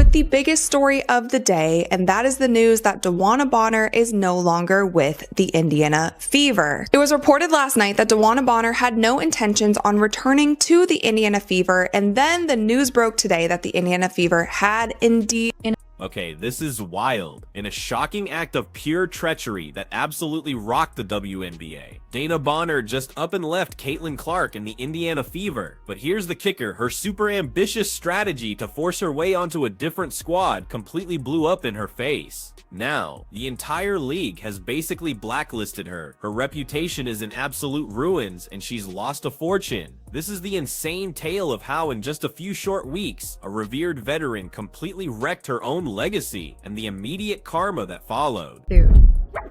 with the biggest story of the day, and that is the news that DeWanna Bonner is no longer with the Indiana Fever. It was reported last night that DeWanna Bonner had no intentions on returning to the Indiana Fever, and then the news broke today that the Indiana Fever had indeed. Okay, this is wild. In a shocking act of pure treachery that absolutely rocked the WNBA, Dana Bonner just up and left Caitlin Clark in the Indiana Fever. But here's the kicker, her super ambitious strategy to force her way onto a different squad completely blew up in her face. Now, the entire league has basically blacklisted her. Her reputation is in absolute ruins and she's lost a fortune. This is the insane tale of how in just a few short weeks, a revered veteran completely wrecked her own legacy and the immediate karma that followed.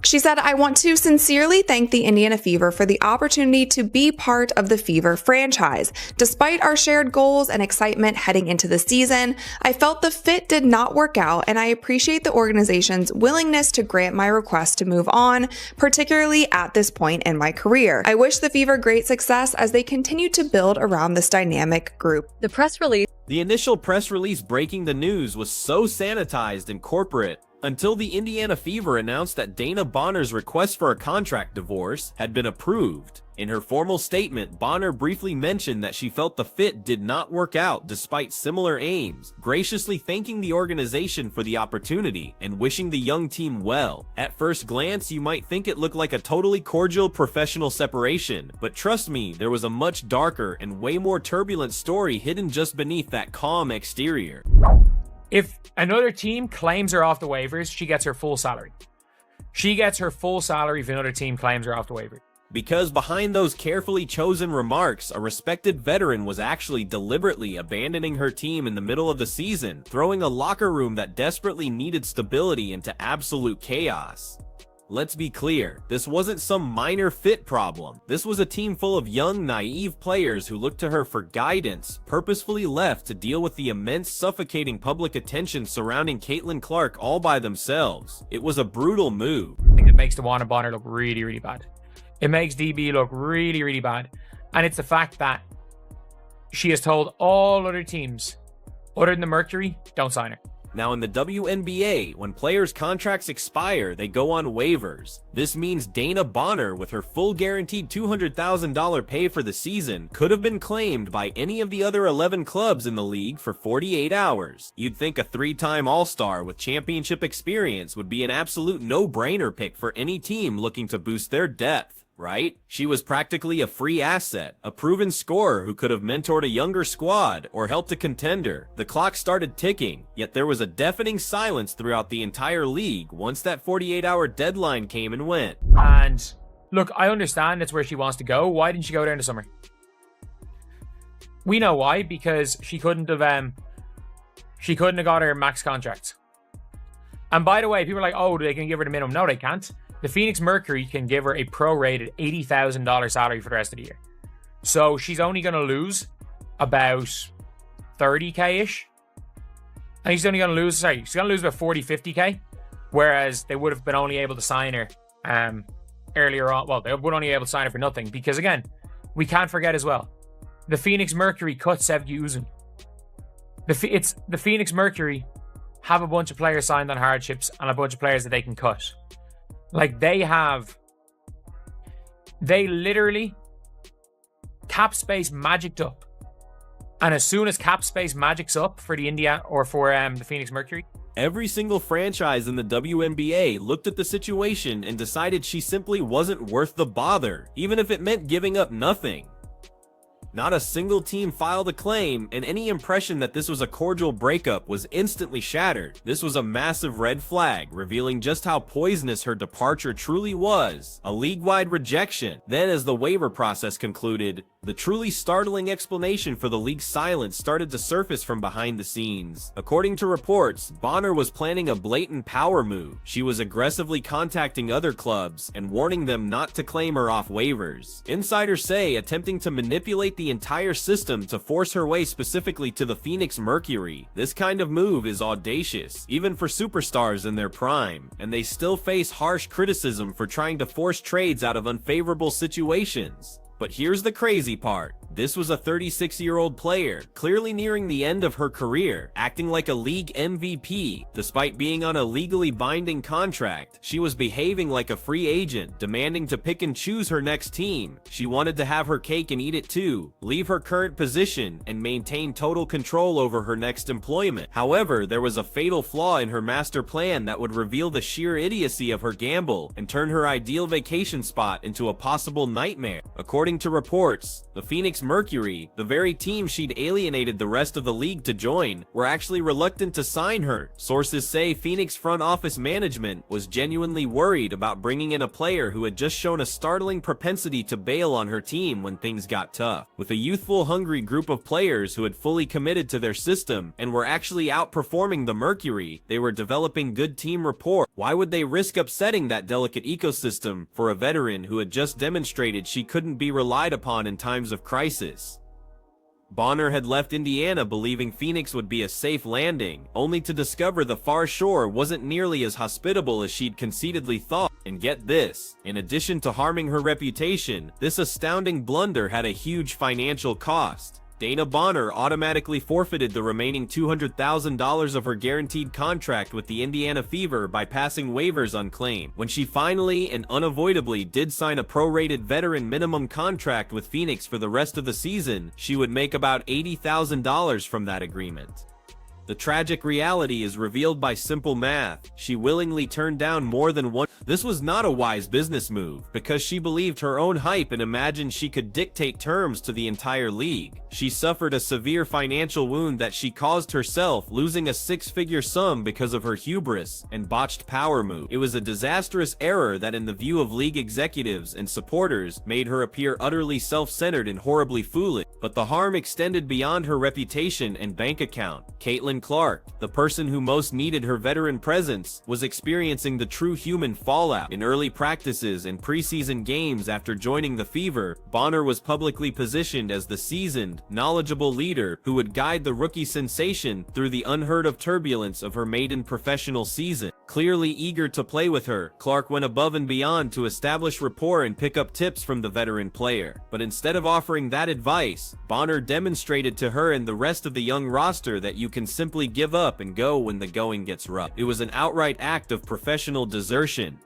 She said, "I want to sincerely thank the Indiana Fever for the opportunity to be part of the Fever franchise. Despite our shared goals and excitement heading into the season, I felt the fit did not work out, and I appreciate the organization's willingness to grant my request to move on, particularly at this point in my career. I wish the Fever great success as they continue to build around this dynamic group." The initial press release breaking the news was so sanitized and corporate until the Indiana Fever announced that Dana Bonner's request for a contract divorce had been approved. In her formal statement, Bonner briefly mentioned that she felt the fit did not work out despite similar aims, graciously thanking the organization for the opportunity and wishing the young team well. At first glance, you might think it looked like a totally cordial professional separation, but trust me, there was a much darker and way more turbulent story hidden just beneath that calm exterior. If another team claims her off the waivers, she gets her full salary. She gets her full salary if another team claims her off the waivers. Because behind those carefully chosen remarks, a respected veteran was actually deliberately abandoning her team in the middle of the season, throwing a locker room that desperately needed stability into absolute chaos. Let's be clear, this wasn't some minor fit problem. This was a team full of young, naive players who looked to her for guidance, purposefully left to deal with the immense, suffocating public attention surrounding Caitlin Clark all by themselves. It was a brutal move. I think it makes DeWanna Bonner look really, really bad. It makes DB look really, really bad. And it's the fact that she has told all other teams, other than the Mercury, don't sign her. Now in the WNBA, when players' contracts expire, they go on waivers. This means Dana Bonner, with her full guaranteed $200,000 pay for the season, could have been claimed by any of the other 11 clubs in the league for 48 hours. You'd think a three-time All-Star with championship experience would be an absolute no-brainer pick for any team looking to boost their depth. Right? She was practically a free asset, a proven scorer who could have mentored a younger squad or helped a contender. The clock started ticking, yet there was a deafening silence throughout the entire league once that 48-hour deadline came and went. And look, I understand that's where she wants to go. Why didn't she go there in the summer? We know why, because she couldn't have got her max contract. And by the way, people are like, oh, they can give her the minimum. No, they can't. The Phoenix Mercury can give her a prorated $80,000 salary for the rest of the year. So she's only going to lose about 30K-ish. I think she's only going to lose, she's going to lose about 40, 50K. Whereas they would have been only able to sign her earlier on. Well, they would only be able to sign her for nothing. Because again, we can't forget as well, the Phoenix Mercury cut Sevgi Uzun. The Phoenix Mercury have a bunch of players signed on hardships and a bunch of players that they can cut. Like they literally cap space magicked up. And as soon as cap space magics up for the India or for the Phoenix Mercury, every single franchise in the WNBA looked at the situation and decided she simply wasn't worth the bother, even if it meant giving up nothing. Not a single team filed a claim, and any impression that this was a cordial breakup was instantly shattered. This was a massive red flag, revealing just how poisonous her departure truly was. A league-wide rejection. Then, as the waiver process concluded, the truly startling explanation for the league's silence started to surface from behind the scenes. According to reports, Bonner was planning a blatant power move. She was aggressively contacting other clubs and warning them not to claim her off waivers. Insiders say attempting to manipulate the entire system to force her way specifically to the Phoenix Mercury. This kind of move is audacious, even for superstars in their prime, and they still face harsh criticism for trying to force trades out of unfavorable situations. But here's the crazy part. This was a 36-year-old player, clearly nearing the end of her career, acting like a league MVP. Despite being on a legally binding contract, she was behaving like a free agent, demanding to pick and choose her next team. She wanted to have her cake and eat it too, leave her current position, and maintain total control over her next employment. However, there was a fatal flaw in her master plan that would reveal the sheer idiocy of her gamble and turn her ideal vacation spot into a possible nightmare. According to reports, the Phoenix Mercury, the very team she'd alienated the rest of the league to join, were actually reluctant to sign her. Sources say Phoenix front office management was genuinely worried about bringing in a player who had just shown a startling propensity to bail on her team when things got tough. With a youthful, hungry group of players who had fully committed to their system and were actually outperforming the Mercury, they were developing good team rapport. Why would they risk upsetting that delicate ecosystem for a veteran who had just demonstrated she couldn't be relied upon in times of crisis? Bonner had left Indiana believing Phoenix would be a safe landing, only to discover the far shore wasn't nearly as hospitable as she'd conceitedly thought. And get this, in addition to harming her reputation, this astounding blunder had a huge financial cost. Dana Bonner automatically forfeited the remaining $200,000 of her guaranteed contract with the Indiana Fever by passing waivers unclaimed. When she finally and unavoidably did sign a prorated veteran minimum contract with Phoenix for the rest of the season, she would make about $80,000 from that agreement. The tragic reality is revealed by simple math. She willingly turned down more than one. This was not a wise business move, because she believed her own hype and imagined she could dictate terms to the entire league. She suffered a severe financial wound that she caused herself, losing a six-figure sum because of her hubris and botched power move. It was a disastrous error that, in the view of league executives and supporters, made her appear utterly self-centered and horribly foolish. But the harm extended beyond her reputation and bank account. Caitlin Clark, the person who most needed her veteran presence, was experiencing the true human fallout. In early practices and preseason games after joining the Fever, Bonner was publicly positioned as the seasoned, knowledgeable leader who would guide the rookie sensation through the unheard-of turbulence of her maiden professional season. Clearly eager to play with her, Clark went above and beyond to establish rapport and pick up tips from the veteran player. But instead of offering that advice, Bonner demonstrated to her and the rest of the young roster that you can simply give up and go when the going gets rough. It was an outright act of professional desertion.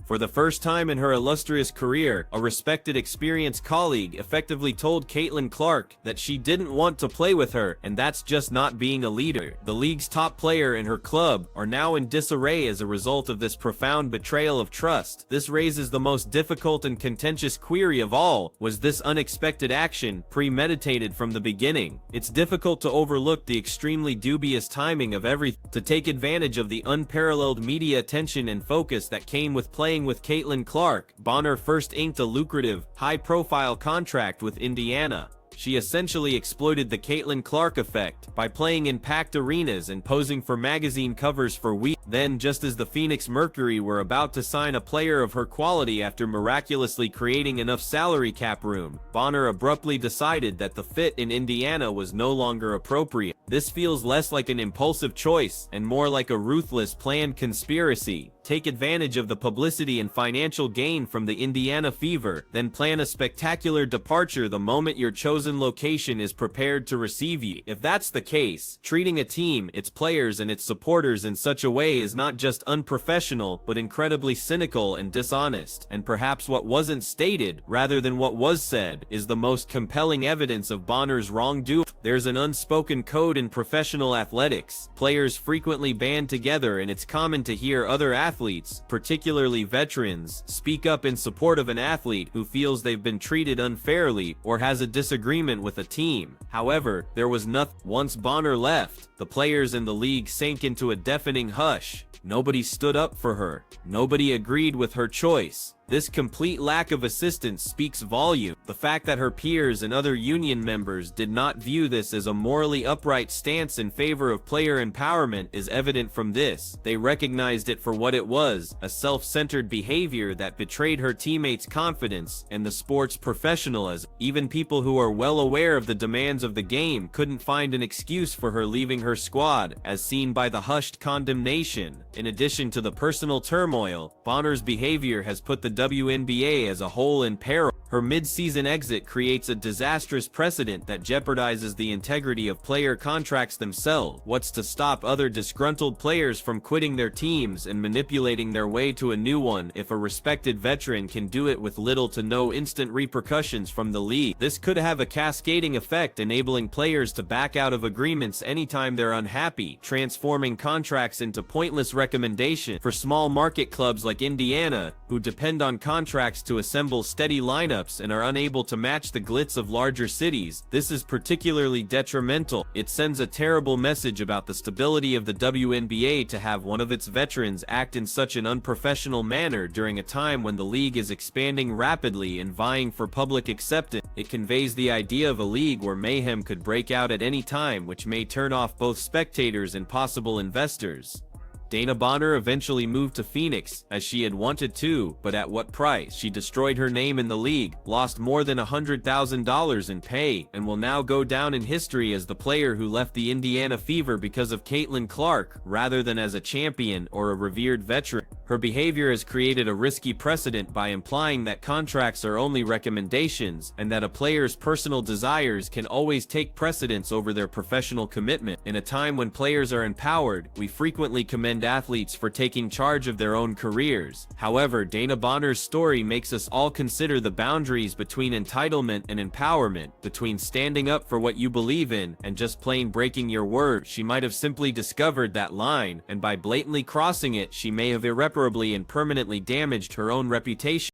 For the first time in her illustrious career, a respected, experienced colleague effectively told Caitlin Clark that she didn't want to play with her, and that's just not being a leader. The league's top player and her club are now in disarray as a result of this profound betrayal of trust. This raises the most difficult and contentious query of all: was this unexpected action premeditated from the beginning? It's difficult to overlook the extremely dubious timing of everything. To take advantage of the unparalleled media attention and focus that came with playing with Caitlin Clark, Bonner first inked a lucrative, high-profile contract with Indiana. She essentially exploited the Caitlin Clark effect by playing in packed arenas and posing for magazine covers for weeks. Then, just as the Phoenix Mercury were about to sign a player of her quality after miraculously creating enough salary cap room, Bonner abruptly decided that the fit in Indiana was no longer appropriate. This feels less like an impulsive choice and more like a ruthless, planned conspiracy. Take advantage of the publicity and financial gain from the Indiana Fever, then plan a spectacular departure the moment your chosen location is prepared to receive you. If that's the case, treating a team, its players, and its supporters in such a way is not just unprofessional, but incredibly cynical and dishonest. And perhaps what wasn't stated, rather than what was said, is the most compelling evidence of Bonner's wrongdoing. There's an unspoken code in professional athletics. Players frequently band together, and it's common to hear other athletes, particularly veterans, speak up in support of an athlete who feels they've been treated unfairly or has a disagreement with a team. However, there was nothing. Once Bonner left, the players in the league sank into a deafening hush. Nobody stood up for her. Nobody agreed with her choice. This complete lack of assistance speaks volumes. The fact that her peers and other union members did not view this as a morally upright stance in favor of player empowerment is evident from this. They recognized it for what it was, a self-centered behavior that betrayed her teammates' confidence and the sport's professionalism. Even people who are well aware of the demands of the game couldn't find an excuse for her leaving her squad, as seen by the hushed condemnation. In addition to the personal turmoil, Bonner's behavior has put the WNBA as a whole in peril. Her mid-season exit creates a disastrous precedent that jeopardizes the integrity of player contracts themselves. What's to stop other disgruntled players from quitting their teams and manipulating their way to a new one if a respected veteran can do it with little to no instant repercussions from the league? This could have a cascading effect, enabling players to back out of agreements anytime they're unhappy, transforming contracts into pointless recommendation. For small market clubs like Indiana, who depend on contracts to assemble steady lineups and are unable to match the glitz of larger cities, this is particularly detrimental. It sends a terrible message about the stability of the WNBA to have one of its veterans act in such an unprofessional manner during a time when the league is expanding rapidly and vying for public acceptance. It conveys the idea of a league where mayhem could break out at any time, which may turn off both spectators and possible investors. Dana Bonner eventually moved to Phoenix, as she had wanted to, but at what price? She destroyed her name in the league, lost more than $100,000 in pay, and will now go down in history as the player who left the Indiana Fever because of Caitlin Clark, rather than as a champion or a revered veteran. Her behavior has created a risky precedent by implying that contracts are only recommendations, and that a player's personal desires can always take precedence over their professional commitment. In a time when players are empowered, we frequently commend athletes for taking charge of their own careers. However, Dana Bonner's story makes us all consider the boundaries between entitlement and empowerment, between standing up for what you believe in and just plain breaking your word. She might have simply discovered that line, and by blatantly crossing it, she may have irreparably and permanently damaged her own reputation.